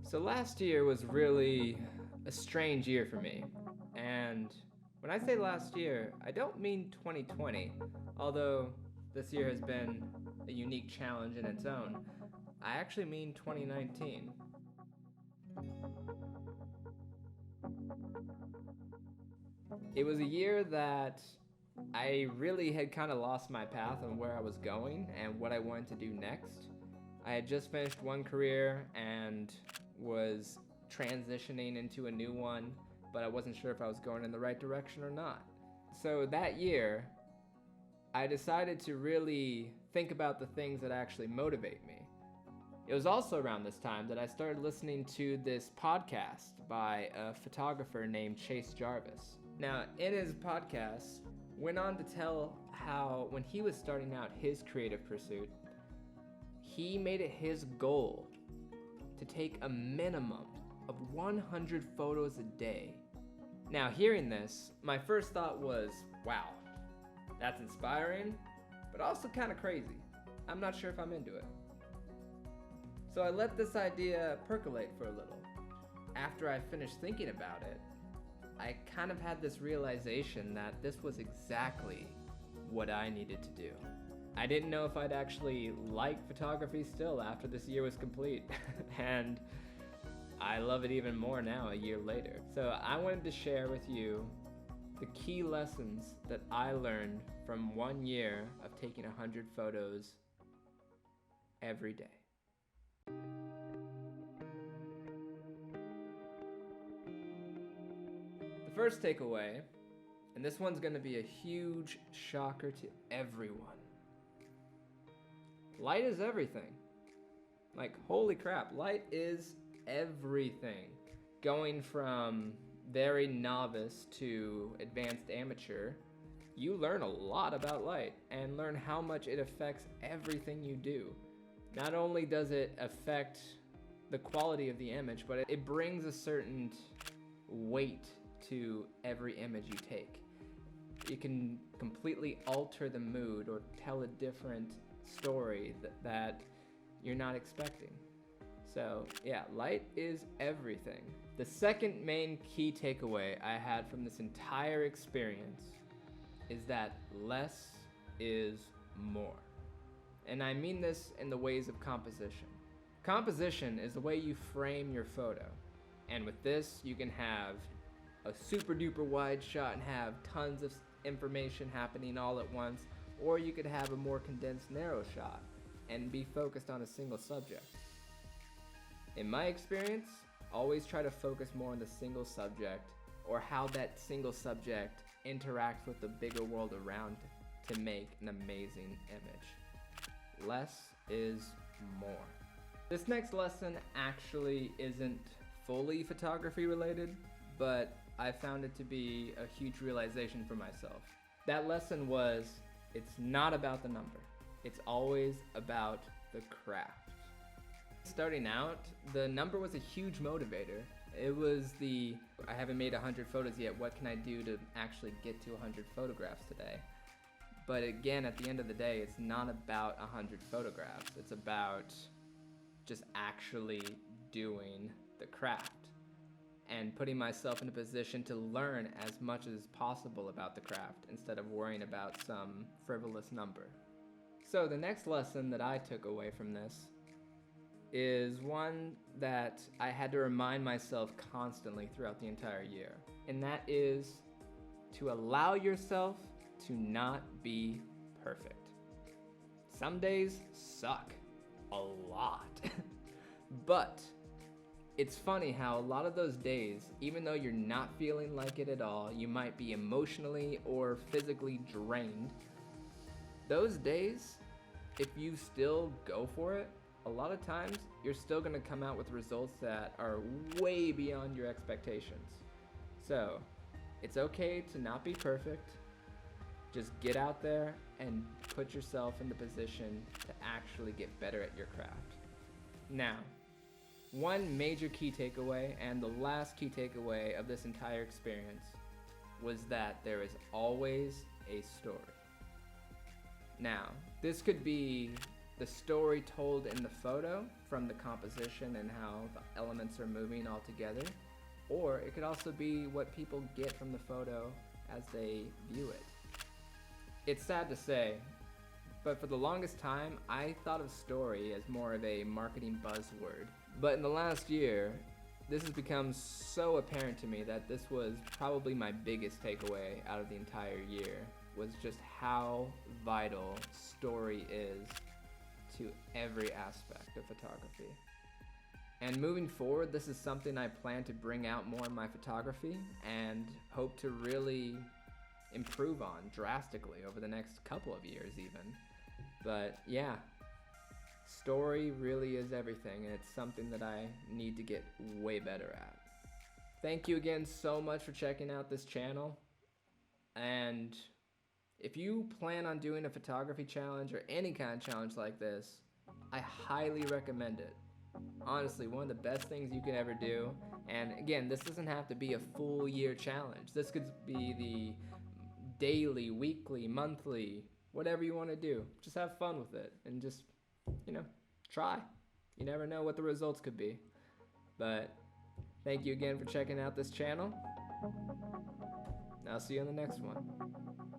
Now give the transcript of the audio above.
So last year was really a strange year for me. And when I say last year, I don't mean 2020, although this year has been a unique challenge in its own. I actually mean 2019. It was a year that I really had kind of lost my path on where I was going and what I wanted to do next. I had just finished one career and was transitioning into a new one, but I wasn't sure if I was going in the right direction or not. So that year, I decided to really think about the things that actually motivate me. It was also around this time that I started listening to this podcast by a photographer named Chase Jarvis. Now, in his podcast, went on to tell how when he was starting out his creative pursuit, he made it his goal to take a minimum of 100 photos a day. Now, hearing this, my first thought was, wow, that's inspiring, but also kind of crazy. I'm not sure if I'm into it. So I let this idea percolate for a little. After I finished thinking about it, I kind of had this realization that this was exactly what I needed to do. I didn't know if I'd actually like photography still after this year was complete, and I love it even more now a year later. So I wanted to share with you the key lessons that I learned from 1 year of taking 100 photos every day. The first takeaway, and this one's going to be a huge shocker to everyone. Light is everything. Like, holy crap, light is everything. Going from very novice to advanced amateur, you learn a lot about light and learn how much it affects everything you do. Not only does it affect the quality of the image, but it brings a certain weight to every image you take. It can completely alter the mood or tell a different story that you're not expecting. So yeah, light is everything. The second main key takeaway I had from this entire experience is that less is more. And I mean this in the ways of composition. Composition is the way you frame your photo. And with this, you can have a super duper wide shot and have tons of information happening all at once, or you could have a more condensed narrow shot and be focused on a single subject. In my experience, always try to focus more on the single subject or how that single subject interacts with the bigger world around to make an amazing image. Less is more. This next lesson actually isn't fully photography related, but I found it to be a huge realization for myself. That lesson was, it's not about the number. It's always about the craft. Starting out, the number was a huge motivator. It was I haven't made 100 photos yet, what can I do to actually get to 100 photographs today? But again, at the end of the day, it's not about 100 photographs. It's about just actually doing the craft and putting myself in a position to learn as much as possible about the craft instead of worrying about some frivolous number. So the next lesson that I took away from this is one that I had to remind myself constantly throughout the entire year, and that is to allow yourself to not be perfect. Some days suck a lot, but it's funny how a lot of those days, even though you're not feeling like it at all, you might be emotionally or physically drained, those days, if you still go for it, a lot of times you're still going to come out with results that are way beyond your expectations. So it's okay to not be perfect. Just get out there and put yourself in the position to actually get better at your craft. Now, one major key takeaway and the last key takeaway of this entire experience was that there is always a story. Now, this could be the story told in the photo from the composition and how the elements are moving all together, or it could also be what people get from the photo as they view it. It's sad to say, but for the longest time, I thought of story as more of a marketing buzzword. But in the last year, this has become so apparent to me that this was probably my biggest takeaway out of the entire year, was just how vital story is to every aspect of photography. And moving forward, this is something I plan to bring out more in my photography and hope to really improve on drastically over the next couple of years even. But yeah, story really is everything, and it's something that I need to get way better at. Thank you again so much for checking out this channel. And if you plan on doing a photography challenge or any kind of challenge like this, I highly recommend it. Honestly, one of the best things you could ever do. And again, this doesn't have to be a full year challenge. This could be the daily, weekly, monthly, whatever you want to do. Just have fun with it and just, try. You never know what the results could be. But thank you again for checking out this channel. I'll see you on the next one.